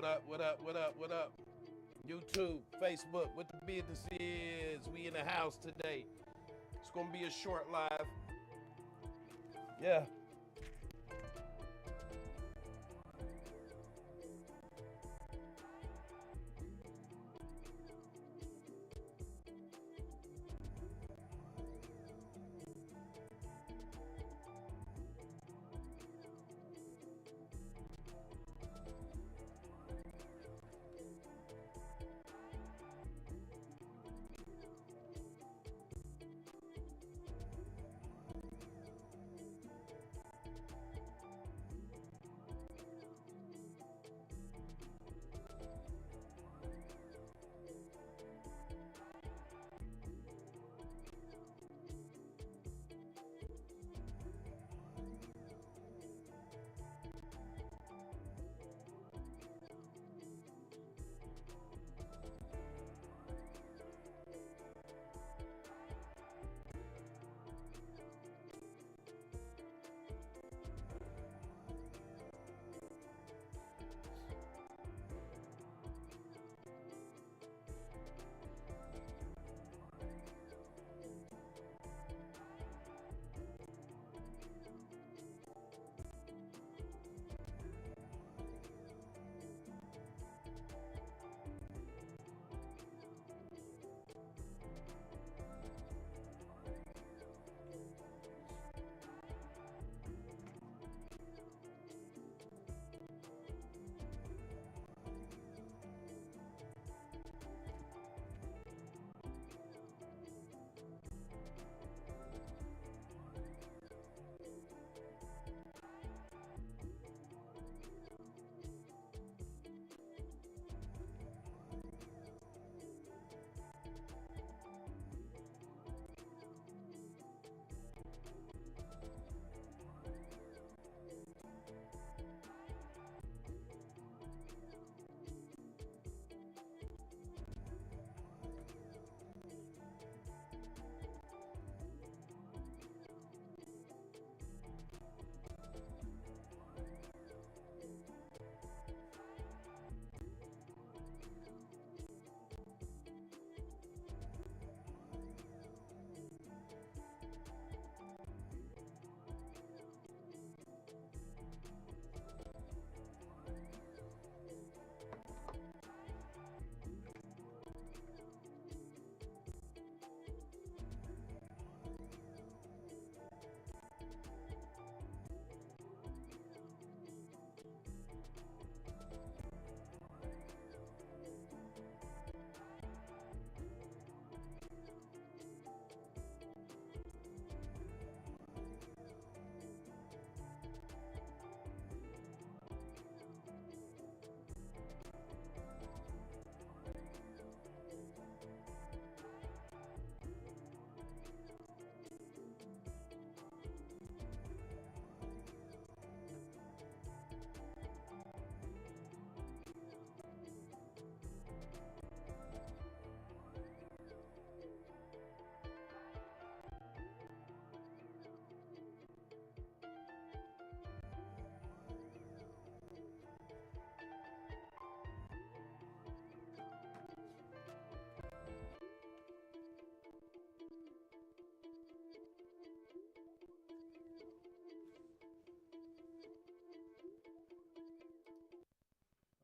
What up, what up, what up, what up? YouTube, Facebook, what the business is. We in the house today. It's gonna be a short live. Yeah.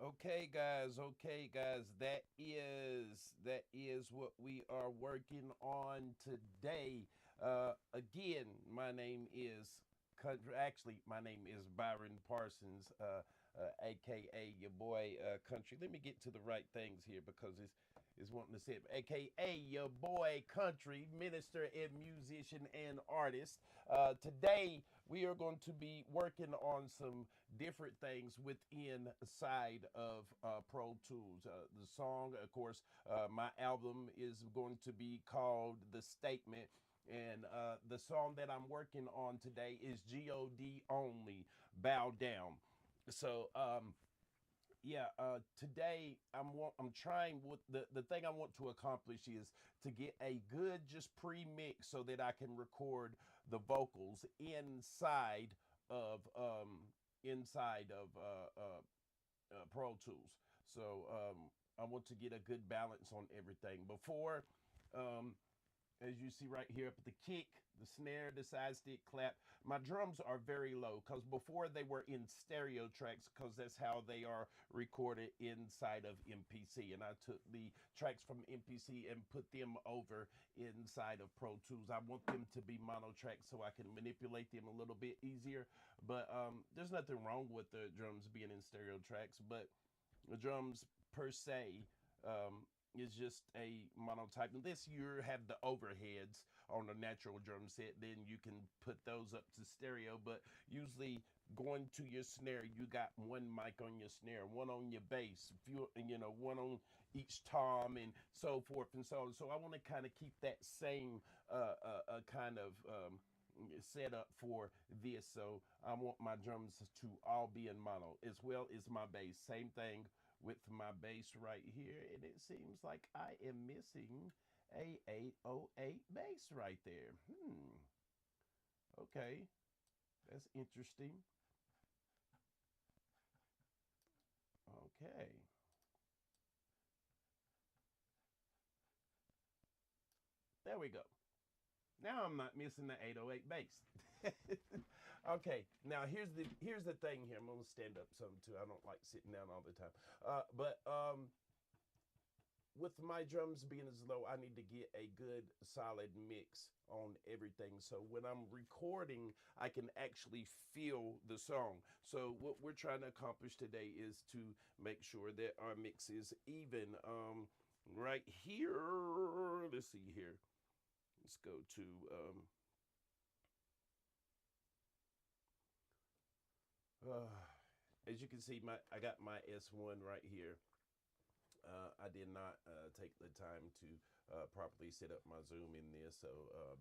Okay, guys, that is what we are working on today. Again, my name is Country. Actually, my name is Byron Parsons, aka your boy Country. Let me get to the right things here because it's wanting to say it. AKA your boy Country, minister and musician and artist. Today we are going to be working on some different things within side of Pro Tools. The song, of course, my album is going to be called The Statement. And the song that I'm working on today is God Only, Bow Down. So yeah, today I'm trying what the thing I want to accomplish is to get a good just pre-mix so that I can record the vocals of inside of Pro Tools. So I want to get a good balance on everything. Before, um, as you see right here up at the kick, the snare, the side stick, clap, my drums are very low because before they were in stereo tracks because that's how they are recorded inside of MPC. And I took the tracks from MPC and put them over inside of Pro Tools. I want them to be mono tracks so I can manipulate them a little bit easier. But there's nothing wrong with the drums being in stereo tracks, but the drums per se is just a monotype. Unless you have the overheads on a natural drum set, then you can put those up to stereo. But usually going to your snare, you got one mic on your snare, one on your bass, few, one on each tom and so forth and so on. So I want to kind of keep that same kind of set up for this. So I want my drums to all be in mono as well as my bass. Same thing with my bass right here, and it seems like I am missing a 808 bass right there. Okay, that's interesting. Okay, there we go. Now I'm not missing the 808 bass. Okay, now here's the thing here. I'm gonna stand up some too. I don't like sitting down all the time. But with my drums being as low, I need to get a good solid mix on everything. So when I'm recording, I can actually feel the song. So what we're trying to accomplish today is to make sure that our mix is even. Right here, let's see here. Let's go to as you can see, I got my S1 right here. I did not take the time to properly set up my zoom in this, so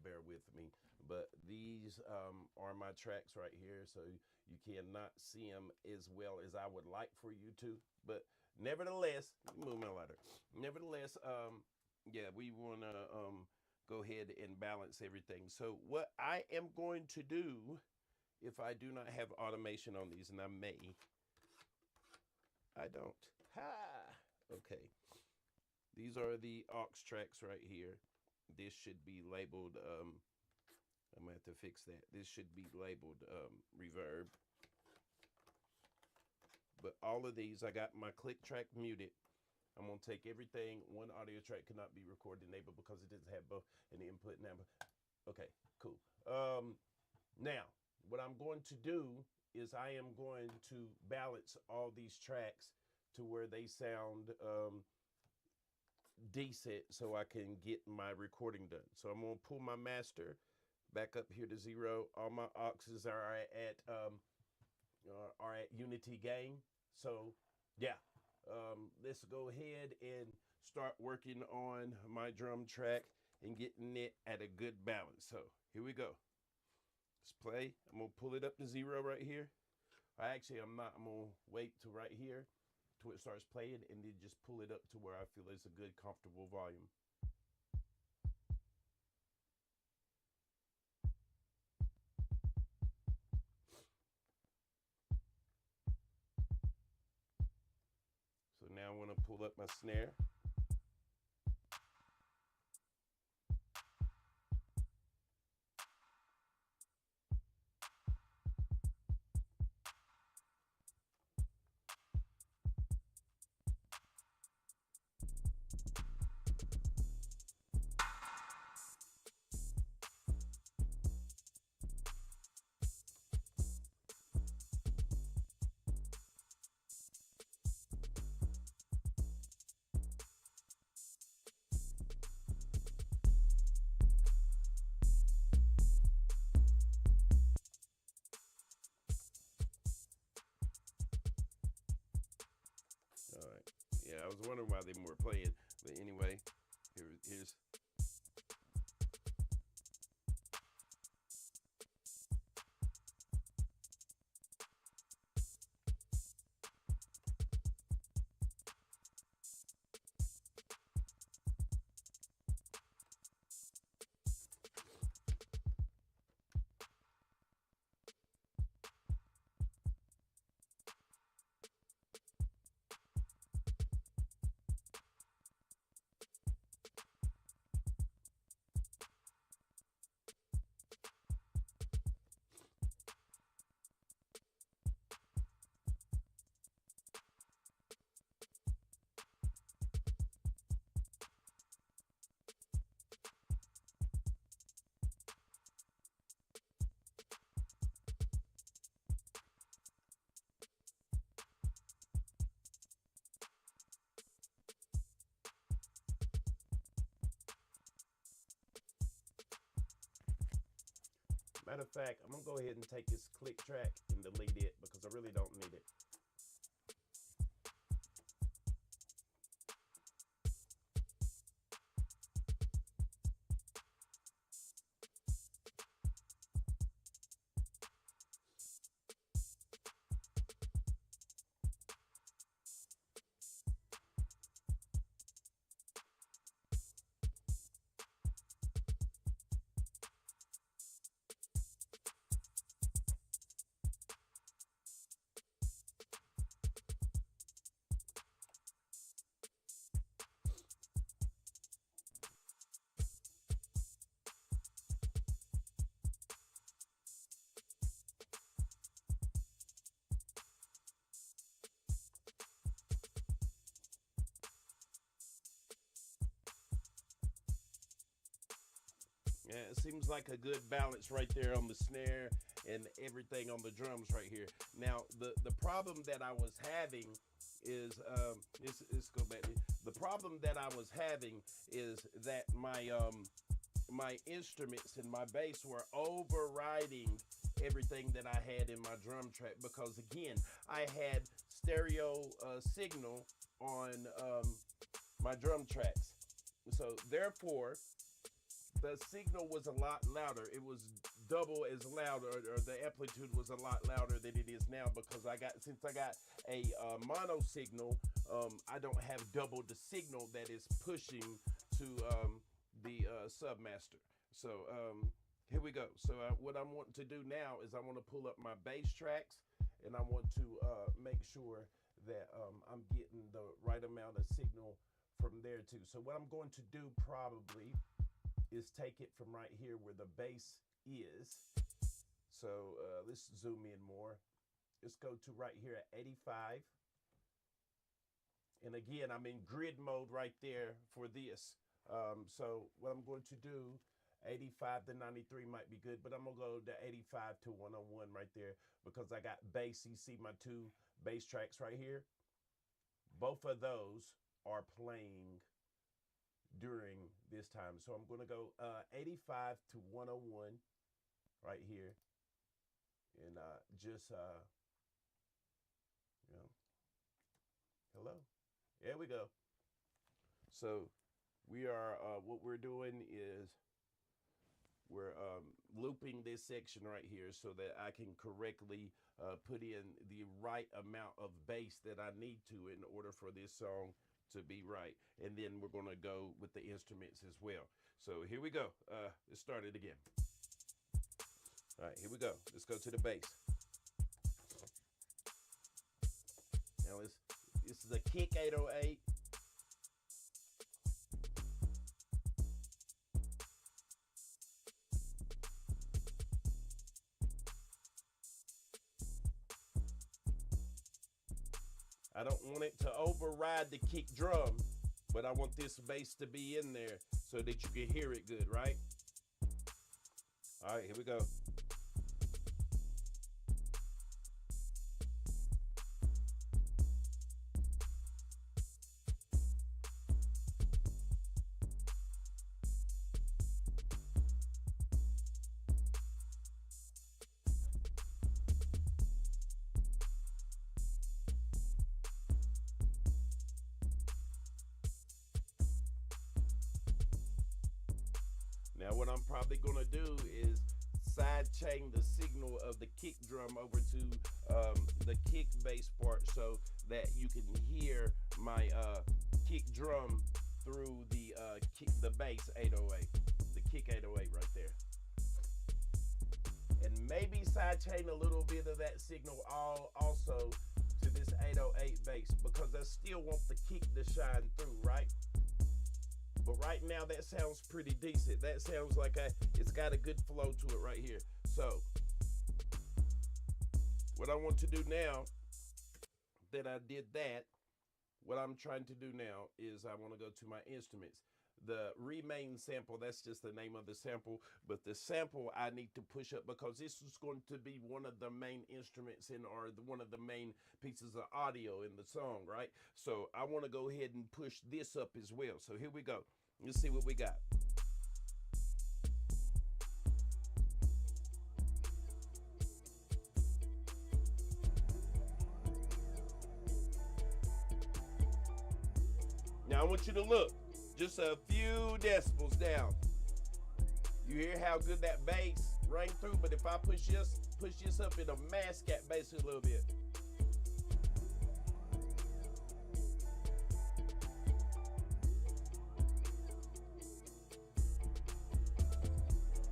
bear with me. But these are my tracks right here, so you cannot see them as well as I would like for you to. But nevertheless, move my ladder. Nevertheless, yeah, we want to go ahead and balance everything. So what I am going to do, if I do not have automation on these, and I may, I don't. Ha! Okay. These are the aux tracks right here. This should be labeled, I'm gonna have to fix that. This should be labeled reverb. But all of these, I got my click track muted. I'm gonna take everything. One audio track cannot be recorded enabled because it doesn't have both an input and output. Okay, cool. Now, what I'm going to do is I am going to balance all these tracks to where they sound decent so I can get my recording done. So I'm gonna pull my master back up here to 0. All my auxes are at unity gain. So yeah, let's go ahead and start working on my drum track and getting it at a good balance. So here we go. Let's play. I'm gonna pull it up to 0 right here. Actually, I'm not. I'm gonna wait to right here till it starts playing and then just pull it up to where I feel it's a good, comfortable volume. So now I want to pull up my snare. All right. Yeah, I was wondering why they were playing, but anyway, here's. Matter of fact, I'm gonna go ahead and take this click track and delete it because I really don't need it. Yeah, it seems like a good balance right there on the snare and everything on the drums right here. Now, the problem that I was having is let's go back. The problem that I was having is that my instruments and my bass were overriding everything that I had in my drum track because again, I had stereo signal on my drum tracks. So therefore, the signal was a lot louder. It was double as loud, or the amplitude was a lot louder than it is now because since I got a mono signal, I don't have double the signal that is pushing to the submaster. So here we go. So what I'm wanting to do now is I want to pull up my bass tracks and I want to make sure that I'm getting the right amount of signal from there too. So what I'm going to do probably is take it from right here where the bass is. So let's zoom in more. Let's go to right here at 85. And again, I'm in grid mode right there for this. So what I'm going to do, 85 to 93 might be good, but I'm gonna go to 85 to 101 right there because I got bass. You see my two bass tracks right here? Both of those are playing during this time. So I'm going to go 85 to 101 right here. And just, you know, hello. There we go. So we are, what we're doing is we're looping this section right here so that I can correctly put in the right amount of bass that I need to in order for this song to be right. And then we're going to go with the instruments as well. So here we go. Let's start it again. All right, here we go. Let's go to the bass. Now this is a kick 808. I don't want it to override the kick drum, but I want this bass to be in there so that you can hear it good, right? All right, here we go. Now what I'm probably going to do is side chain the signal of the kick drum over to the kick bass part so that you can hear my kick drum through the bass 808, the kick 808 right there. And maybe side chain a little bit of that signal also to this 808 bass because I still want the kick to shine through, right? But right now that sounds pretty decent. That sounds like it's got a good flow to it right here. So what I want to do now that I did that, what I'm trying to do now is I want to go to my instruments. The remain sample, that's just the name of the sample, but the sample I need to push up because this is going to be one of the main instruments or one of the main pieces of audio in the song, right? So I want to go ahead and push this up as well. So here we go. Let's see what we got. Now I want you to look just a few decibels down. You hear how good that bass rang through, but if I push this up, it'll mask that bass a little bit.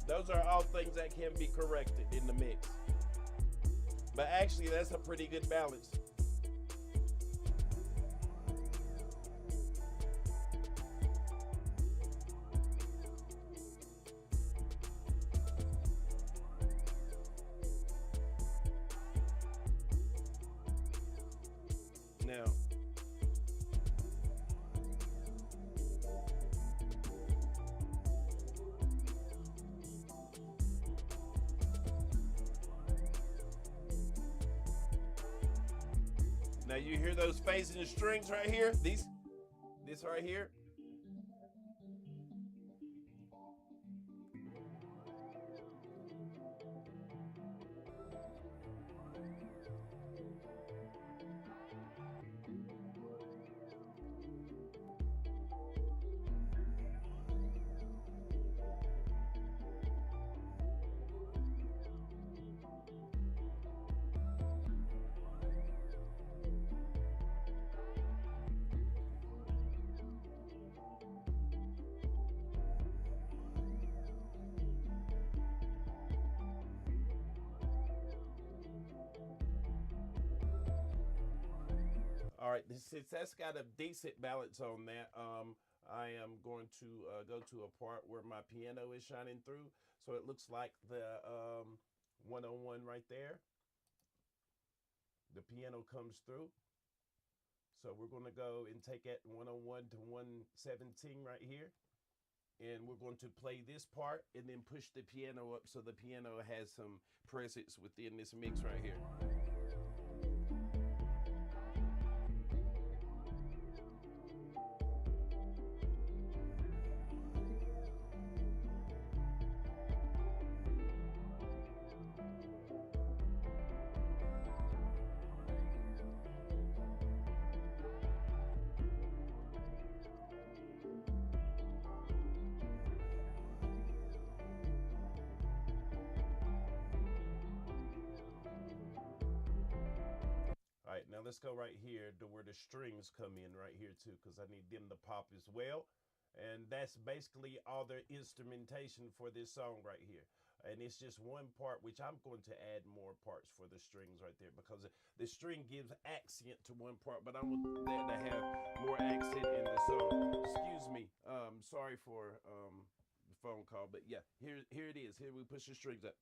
Those are all things that can be corrected in the mix. But actually, that's a pretty good balance. Now, now you hear those phasing strings right here? This right here? All right, since that's got a decent balance on that, I am going to go to a part where my piano is shining through. So it looks like the one-on-one right there. The piano comes through. So we're going to go and take that 101 to 117 right here. And we're going to play this part and then push the piano up so the piano has some presence within this mix right here. All right, now let's go right here to where the strings come in right here too, because I need them to pop as well. And that's basically all the instrumentation for this song right here. And it's just one part, which I'm going to add more parts for the strings right there, because the string gives accent to one part, but I want that to have more accent in the song. Excuse me. Sorry for the phone call, but yeah, here it is. Here we push the strings up.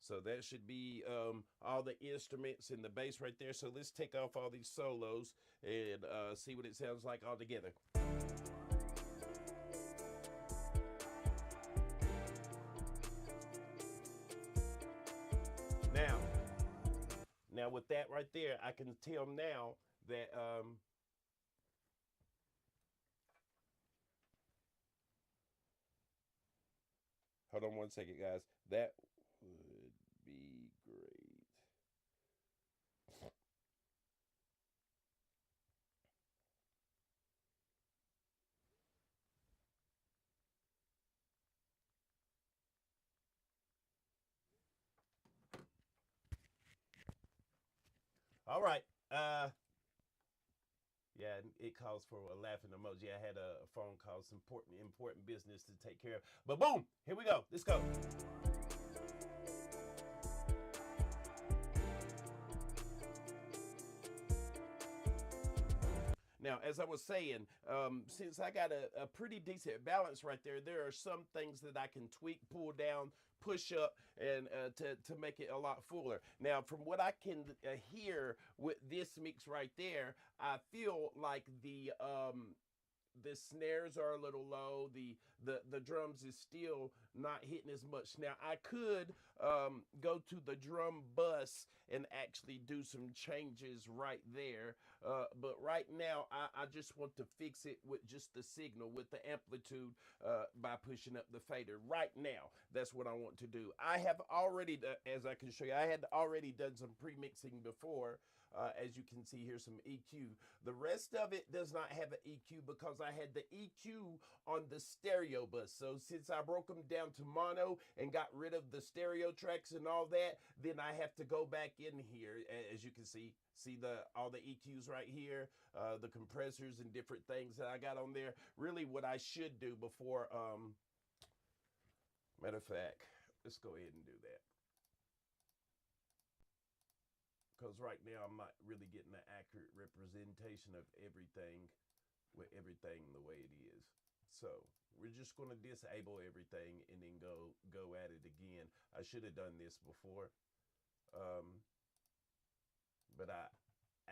So that should be all the instruments and the bass right there. So let's take off all these solos and see what it sounds like all together. Now with that right there, I can tell now that hold on one second, guys. That would be great. All right. Yeah, it calls for a laughing emoji. I had a phone call, some important business to take care of. But boom, here we go. Let's go. Now, as I was saying, since I got a pretty decent balance right there, there are some things that I can tweak, pull down, push up, and to make it a lot fuller. Now, from what I can hear with this mix right there, I feel like the snares are a little low. The drums is still not hitting as much. Now I could go to the drum bus and actually do some changes right there. But right now I just want to fix it with just the signal with the amplitude by pushing up the fader. Right now, that's what I want to do. I have already, as I can show you, I had already done some pre-mixing before. As you can see here, some EQ. The rest of it does not have an EQ because I had the EQ on the stereo bus. So since I broke them down to mono and got rid of the stereo tracks and all that, then I have to go back in here. As you can see the all the EQs right here, the compressors and different things that I got on there. Really what I should do before, matter of fact, let's go ahead and do that. Because right now I'm not really getting an accurate representation of everything with everything the way it is. So we're just going to disable everything and then go at it again. I should have done this before, but I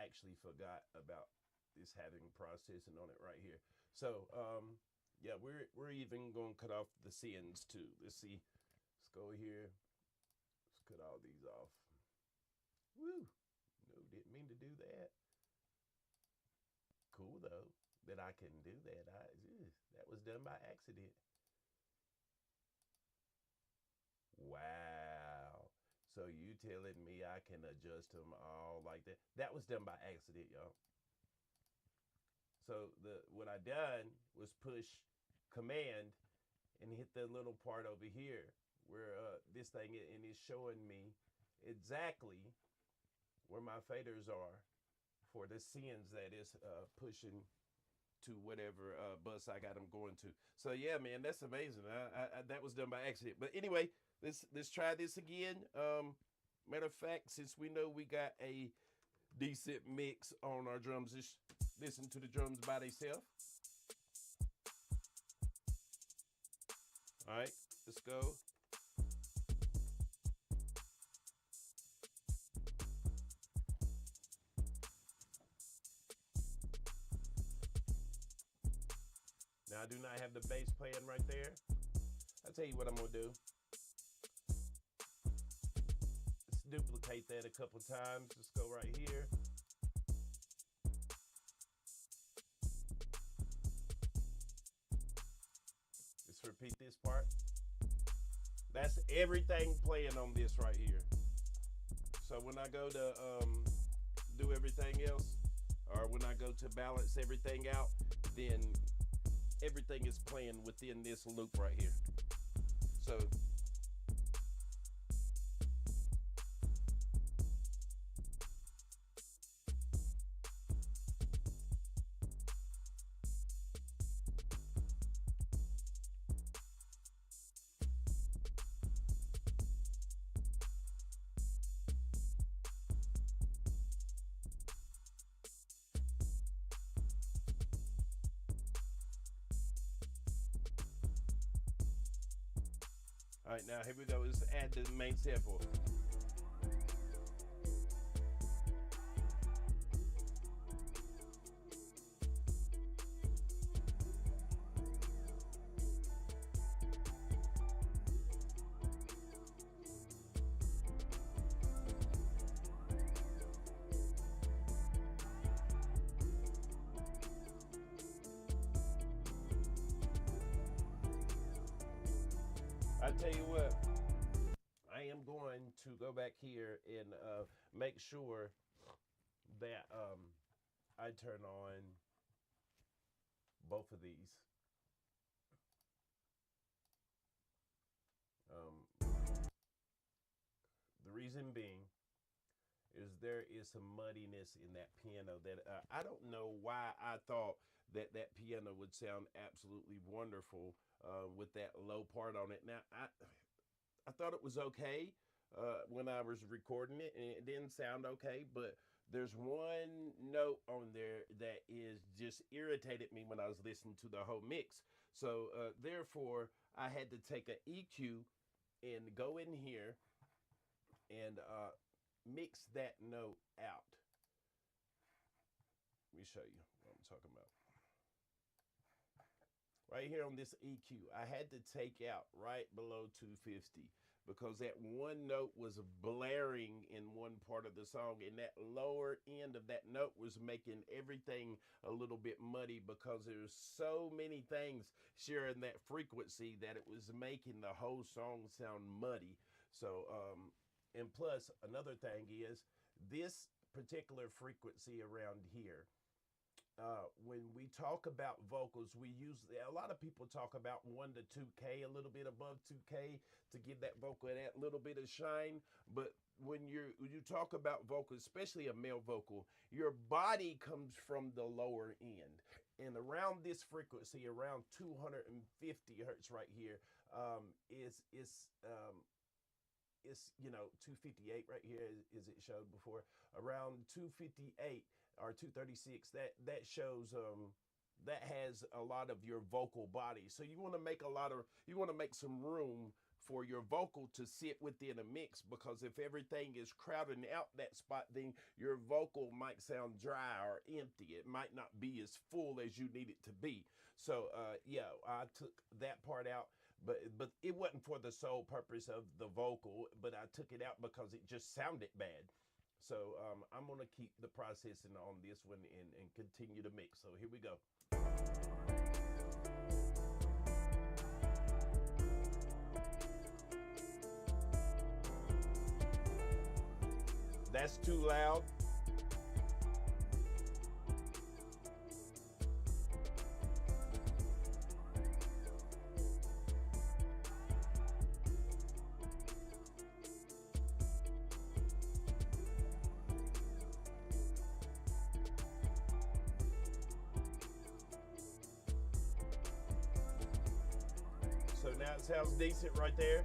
actually forgot about this having processing on it right here. So yeah, we're even going to cut off the sends too. Let's see. Let's go here. Let's cut all these off. Woo! No, didn't mean to do that. Cool though that I can do that. That was done by accident. Wow. So you telling me I can adjust them all like that? That was done by accident, y'all. So what I done was push command and hit the little part over here where this thing and it's showing me exactly where my faders are for the sends that is pushing to whatever bus I got them going to. So yeah, man, that's amazing. That was done by accident. But anyway, let's try this again. Matter of fact, since we know we got a decent mix on our drums, just listen to the drums by themselves. All right, let's go. Now I do not have the bass playing right there. I'll tell you what I'm gonna do. Let's duplicate that a couple times. Let's go right here. Let's repeat this part. That's everything playing on this right here. So when I go to do everything else, or when I go to balance everything out, then everything is playing within this loop right here. So all right, now here we go. Let's add the main sample. I tell you what, I am going to go back here and make sure that I turn on both of these. The reason being is there is some muddiness in that piano that I don't know why I thought that that piano would sound absolutely wonderful with that low part on it. Now I thought it was okay when I was recording it, and it didn't sound okay. But there's one note on there that is just irritated me when I was listening to the whole mix. So therefore, I had to take an EQ and go in here and mix that note out. Let me show you what I'm talking about. right here on this EQ, I had to take out right below 250 because that one note was blaring in one part of the song, and that lower end of that note was making everything a little bit muddy because there's so many things sharing that frequency that it was making the whole song sound muddy. So and plus another thing is this particular frequency around here, when we talk about vocals, we use a lot of people talk about 1 to 2K, a little bit above 2K to give that vocal that little bit of shine. But when you talk about vocals, especially a male vocal, your body comes from the lower end. And around this frequency, around 250 hertz right here, it's 258 right here, as it showed before. Around 258 or 236, that shows that has a lot of your vocal body. So you want to make some room for your vocal to sit within a mix, because if everything is crowding out that spot, then your vocal might sound dry or empty. It might not be as full as you need it to be. So yeah, I took that part out. But it wasn't for the sole purpose of the vocal, but I took it out because it just sounded bad. So I'm gonna keep the processing on this one and continue to mix. So here we go. That's too loud. So now it sounds decent right there.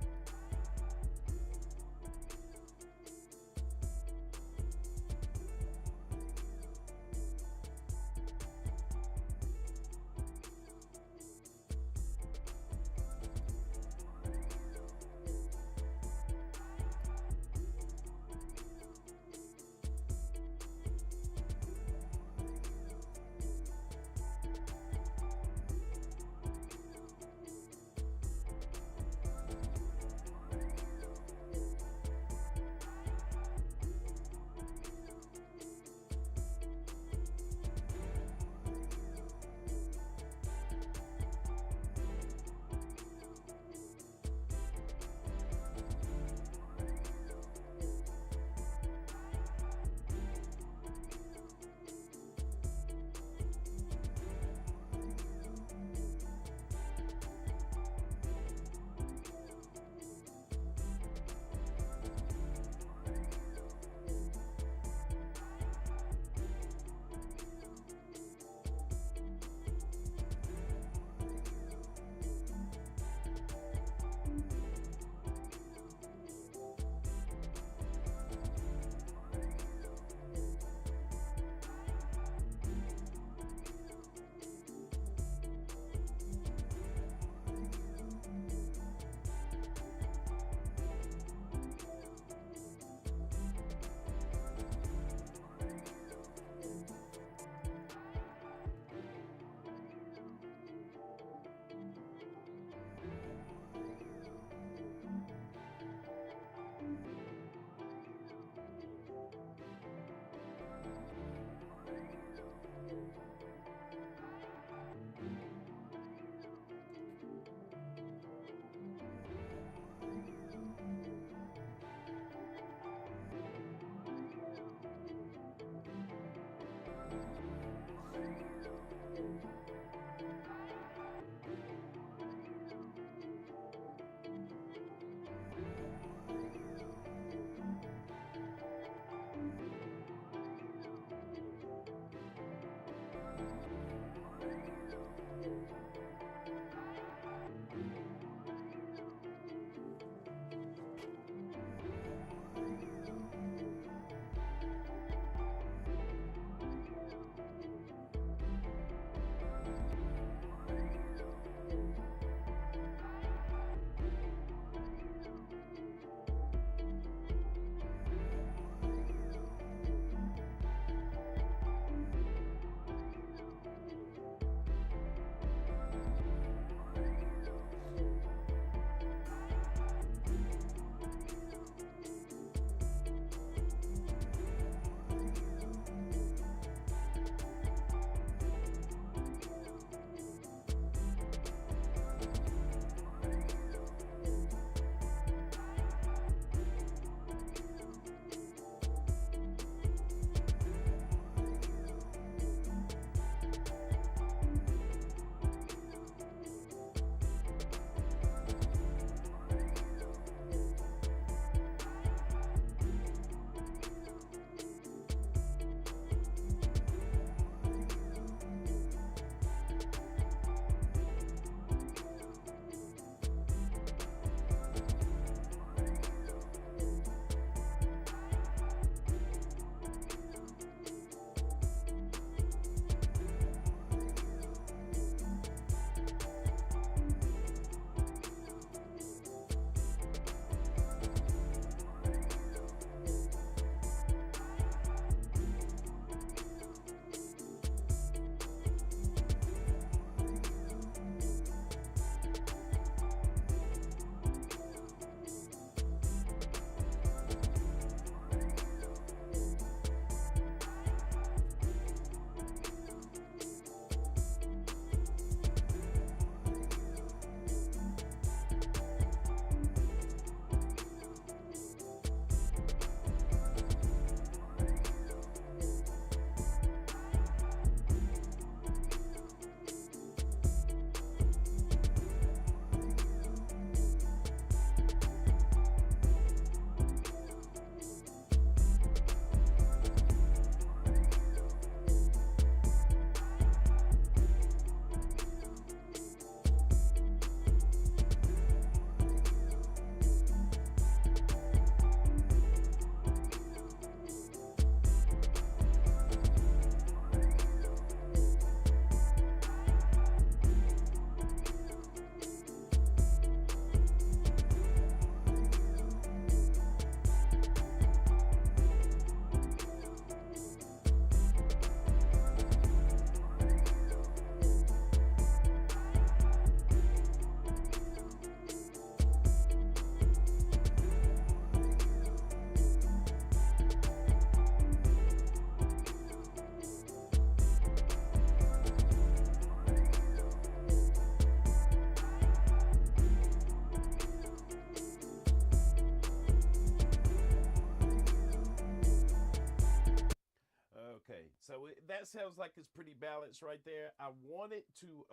that sounds like it's pretty balanced right there. I wanted to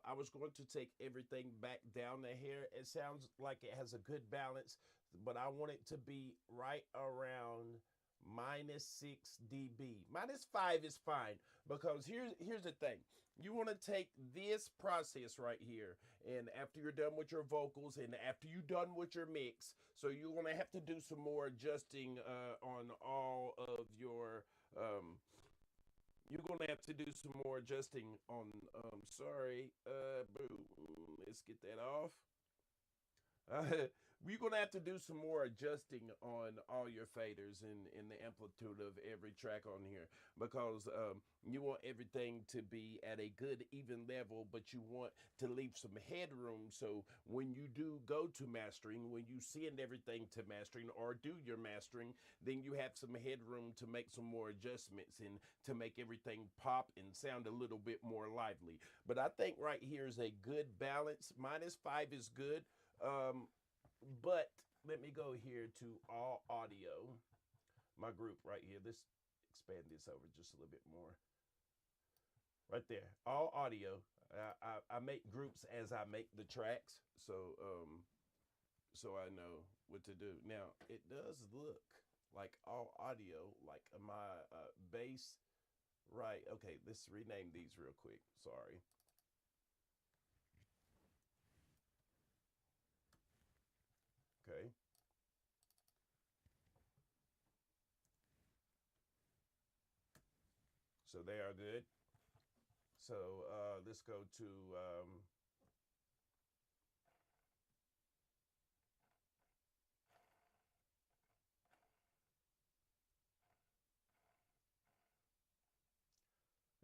I was going to take everything back down the hair. It sounds like it has a good balance, but I want it to be right around -6 dB. -5 is fine because here's the thing. You want to take this process right here, and after you're done with your vocals and after you're done with your mix, so you're going to have to do some more adjusting on all of your you're gonna have to do some more adjusting on sorry, boom, let's get that off. We're gonna have to do some more adjusting on all your faders and the amplitude of every track on here because you want everything to be at a good even level, but you want to leave some headroom so when you do go to mastering, when you send everything to mastering or do your mastering, then you have some headroom to make some more adjustments and to make everything pop and sound a little bit more lively. But I think right here is a good balance. -5 is good. But let me go here to all audio, my group right here. Let's expand this over just a little bit more. Right there, all audio. I make groups as I make the tracks, so I know what to do. Now it does look like all audio, like my bass. Right. Okay. Let's rename these real quick. Sorry. Okay. So they are good. So let's go to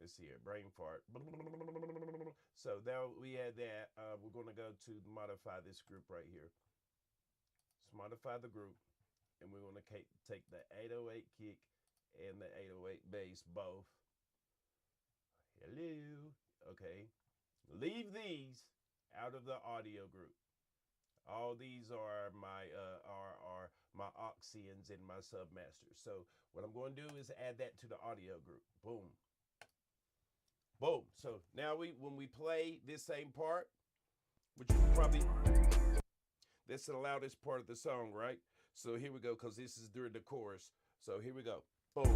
let's see here, brain fart. So now we had that. We're going to go to modify this group right here. Let's modify the group, and we're going to take the 808 kick and the 808 bass both. Hello. Okay. Leave these out of the audio group. All these are my aux and my submasters. So what I'm going to do is add that to the audio group. Boom. Boom. So now when we play this same part, which is probably that's the loudest part of the song, right? So here we go, because this is during the chorus. So here we go. Boom.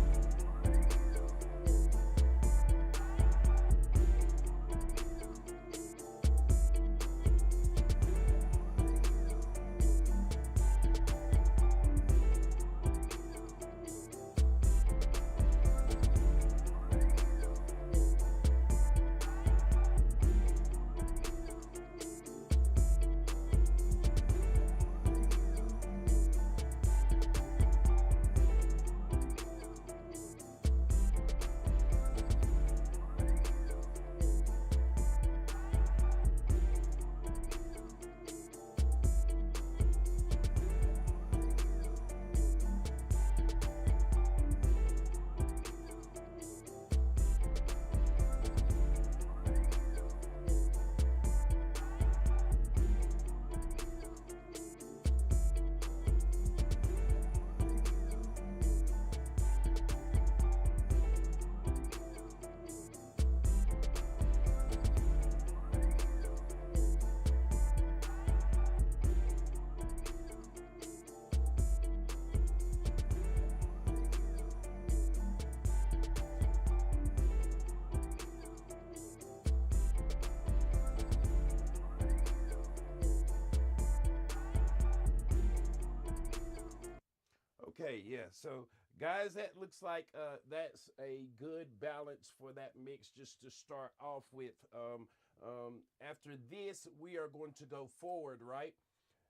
Okay, yeah. So, guys, that looks like that's a good balance for that mix just to start off with. After this, we are going to go forward, right?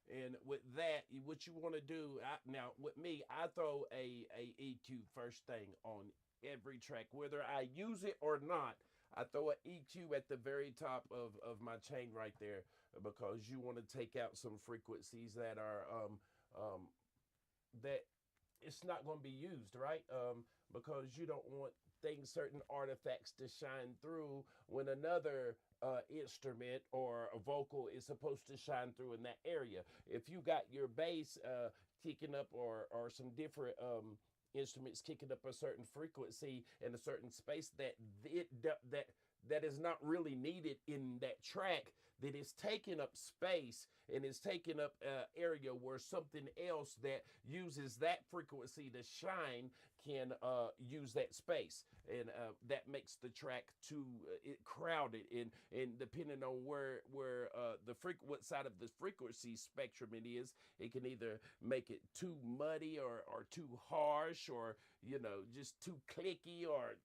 And with that, what you want to do now with me, I throw a EQ first thing on every track, whether I use it or not. I throw an EQ at the very top of my chain right there because you want to take out some frequencies that are that it's not going to be used, right? Because you don't want things, certain artifacts to shine through when another instrument or a vocal is supposed to shine through in that area. If you got your bass kicking up or some different instruments kicking up a certain frequency in a certain space that is not really needed in that track, that is taking up space and is taking up area where something else that uses that frequency to shine can use that space, and that makes the track too crowded, and depending on where what side of the frequency spectrum it is, it can either make it too muddy or too harsh, or just too clicky or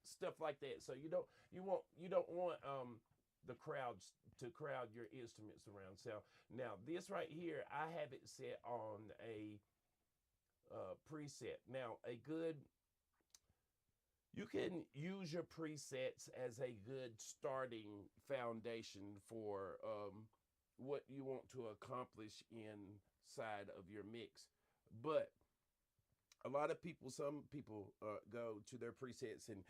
stuff like that. So you don't want the crowds to crowd your instruments around. So now this right here, I have it set on a preset. Now you can use your presets as a good starting foundation for what you want to accomplish inside of your mix. But a lot of people, some people go to their presets and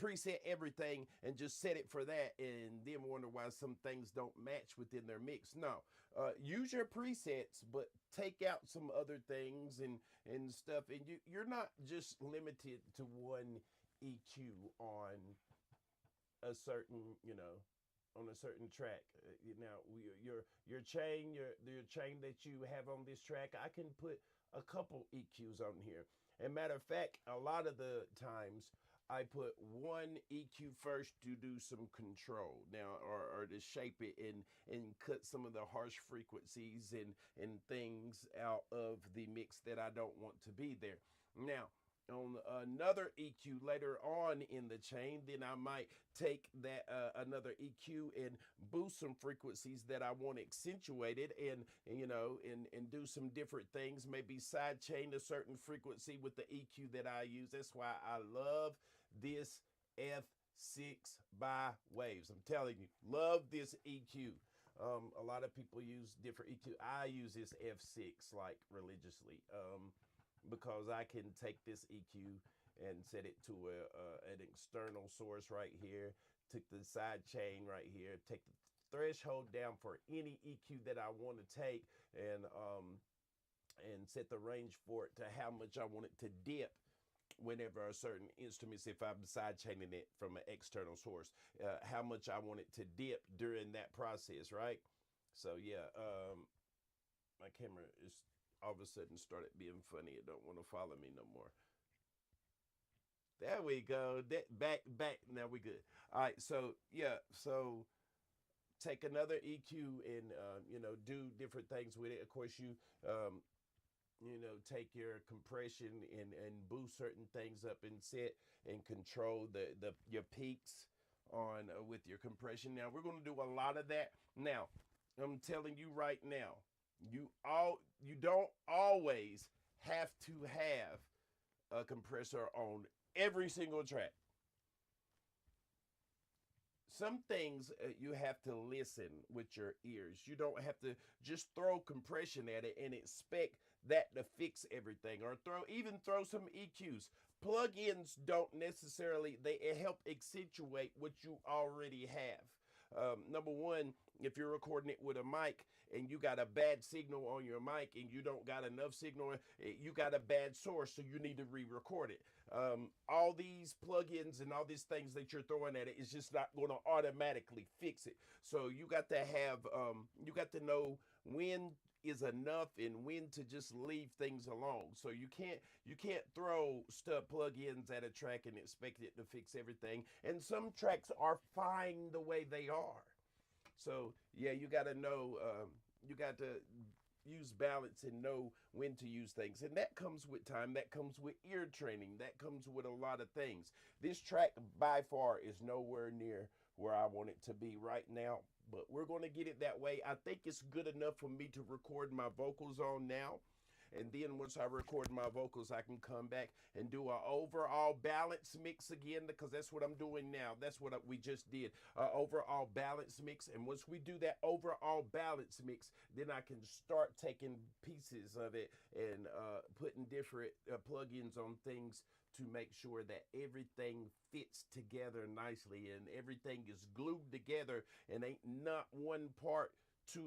preset everything and just set it for that, and then wonder why some things don't match within their mix. No, use your presets, but take out some other things and stuff, and you're not just limited to one EQ on a certain, on a certain track. Now, your chain, your chain that you have on this track, I can put a couple EQs on here. And matter of fact, a lot of the times I put one EQ first to do some control now, or to shape it and cut some of the harsh frequencies and things out of the mix that I don't want to be there. Now, on another EQ later on in the chain, then I might take that another EQ and boost some frequencies that I want accentuated, and do some different things. Maybe side chain a certain frequency with the EQ that I use. That's why I love this F.O.C.U.S.E.D by Waves. I'm telling you, love this EQ. A lot of people use different EQ. I use this F.O.C.U.S.E.D like religiously. Because I can take this EQ and set it to an external source right here, took the side chain right here, take the threshold down for any EQ that I want to take, and set the range for it to how much I want it to dip whenever a certain instruments, if I'm side chaining it from an external source, how much I want it to dip during that process, right? So yeah, my camera is all of a sudden started being funny. It don't want to follow me no more. There we go. That back. Now we good. All right. So yeah. So take another EQ and do different things with it. Of course, take your compression and boost certain things up and set and control the your peaks on with your compression. Now we're going to do a lot of that. Now I'm telling you right now, you don't always have to have a compressor on every single track. Some things you have to listen with your ears. You don't have to just throw compression at it and expect that to fix everything, or throw some EQs. Plugins don't necessarily, they help accentuate what you already have. Number one, if you're recording it with a mic and you got a bad signal on your mic and you don't got enough signal, you got a bad source, so you need to re-record it. All these plugins and all these things that you're throwing at it is just not going to automatically fix it. So you got to have, you got to know when is enough and when to just leave things alone. So you can't throw stuff plugins at a track and expect it to fix everything. And some tracks are fine the way they are. So yeah, you got to know, you got to use balance and know when to use things, and that comes with time, that comes with ear training, that comes with a lot of things. This track by far is nowhere near where I want it to be right now, but we're going to get it that way. I think it's good enough for me to record my vocals on now. And then once I record my vocals, I can come back and do an overall balance mix again, because that's what I'm doing now. That's what we just did, overall balance mix. And once we do that overall balance mix, then I can start taking pieces of it and putting different plugins on things to make sure that everything fits together nicely and everything is glued together and ain't not one part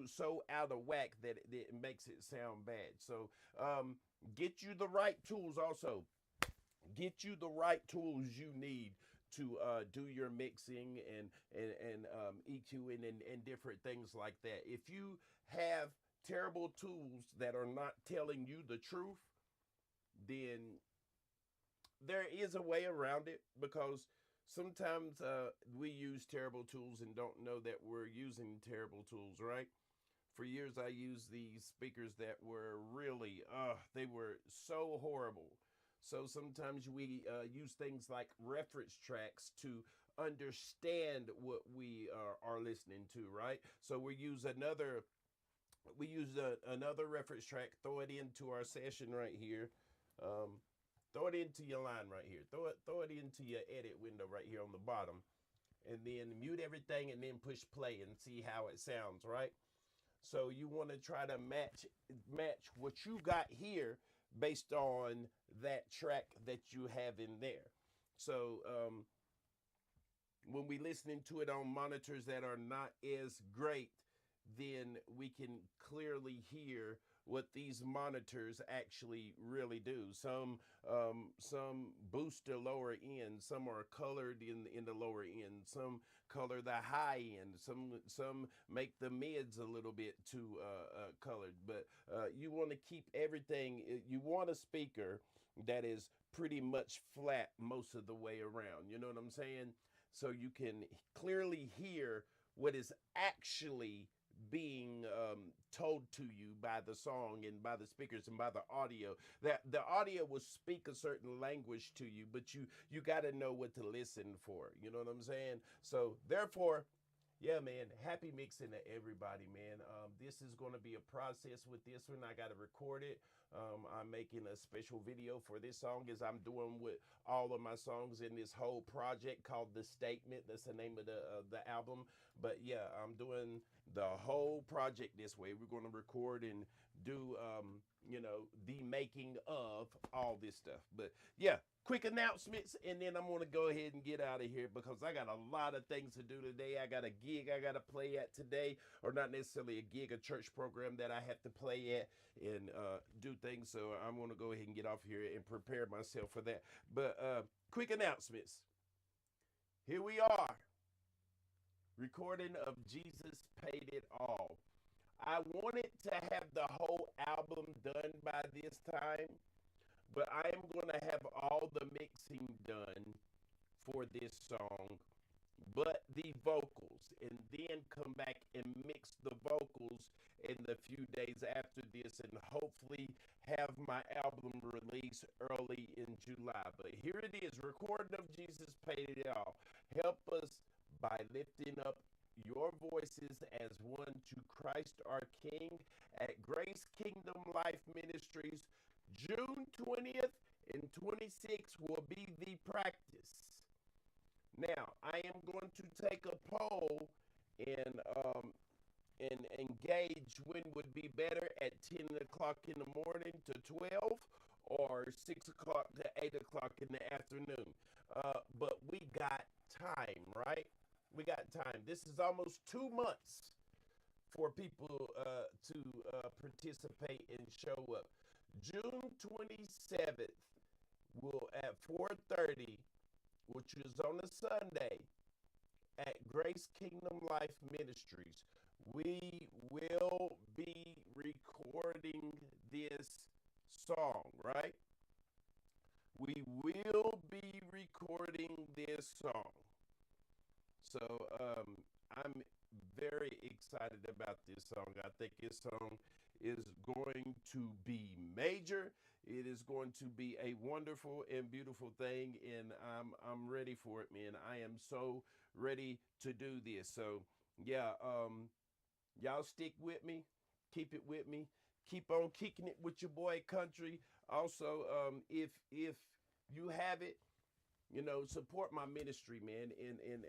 so out of whack that it makes it sound bad. So get you the right tools also. get you the right tools you need to do your mixing and EQing and different things like that. If you have terrible tools that are not telling you the truth, then there is a way around it, because sometimes we use terrible tools and don't know that we're using terrible tools, right? For years, I used these speakers that were really, they were so horrible. So sometimes we use things like reference tracks to understand what we are listening to, right? So we use another reference track, throw it into our session right here. Um, Throw it into your line right here. Throw it into your edit window right here on the bottom, and then mute everything and then push play and see how it sounds, right? So you want to try to match what you got here based on that track that you have in there. So when we listening to it on monitors that are not as great, then we can clearly hear what these monitors actually really do. Some boost the lower end, some are colored in the lower end, some color the high end, some make the mids a little bit too colored. But you want to keep everything. You want a speaker that is pretty much flat most of the way around. You know what I'm saying? So you can clearly hear what is actually being told to you by the song and by the speakers and by the audio. That the audio will speak a certain language to you, but you got to know what to listen for. You know what I'm saying? So therefore, yeah, man. Happy mixing to everybody, man. This is going to be a process with this one. I got to record it. I'm making a special video for this song, as I'm doing with all of my songs in this whole project called The Statement. That's the name of the album. But yeah, I'm doing the whole project this way. We're going to record and do the making of all this stuff. But yeah, quick announcements, and then I'm going to go ahead and get out of here because I got a lot of things to do today. I got a gig I got to play at today, or not necessarily a gig, a church program that I have to play at and do things. So I'm going to go ahead and get off here and prepare myself for that. But quick announcements. Here we are, recording of Jesus Paid It All. I wanted to have the whole album done by this time, but I am going to have all the mixing done for this song, but the vocals, and then come back and mix the vocals in the few days after this, and hopefully have my album released early in July. But here it is, recording of Jesus Paid It All. Help us by lifting up your voices as one to Christ our King at Grace Kingdom Life Ministries. June 20th and 26th will be the practice. Now, I am going to take a poll and engage when would be better at 10 o'clock in the morning to 12, or 6 o'clock to 8 o'clock in the afternoon. But we got time, right? We got time. This is almost 2 months for people to participate and show up. June 27th will at 4:30, which is on a Sunday, at Grace Kingdom Life Ministries. We will be recording this song, right? We will be recording this song. So I'm very excited about this song. I think this song is going to be major. It is going to be a wonderful and beautiful thing, and I'm ready for it, man. I am so ready to do this. So yeah, y'all stick with me, keep it with me, keep on kicking it with your boy Country. Also, if you have it, support my ministry, man,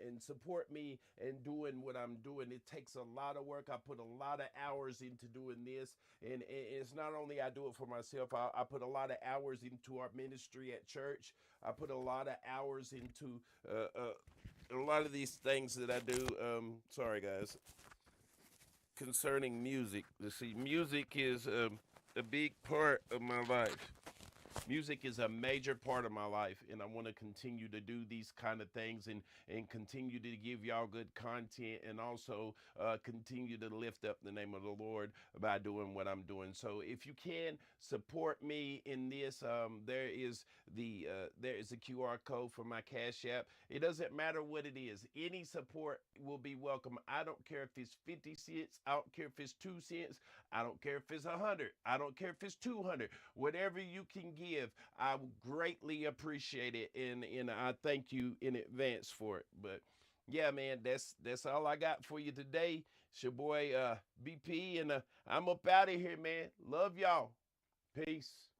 and support me in doing what I'm doing. It takes a lot of work. I put a lot of hours into doing this, and it's not only I do it for myself. I put a lot of hours into our ministry at church. I put a lot of hours into a lot of these things that I do. Sorry, guys. Concerning music, you see, music is a big part of my life. Music is a major part of my life, and I want to continue to do these kind of things and continue to give y'all good content, and also continue to lift up the name of the Lord by doing what I'm doing. So if you can support me in this, there is a QR code for my Cash App. It doesn't matter what it is. Any support will be welcome. I don't care if it's 50 cents. I don't care if it's 2 cents. I don't care if it's 100. I don't care if it's 200. Whatever you can give, I greatly appreciate it, and I thank you in advance for it. But yeah, man, that's all I got for you today. It's your boy BP, and I'm up out of here, man. Love y'all. Peace.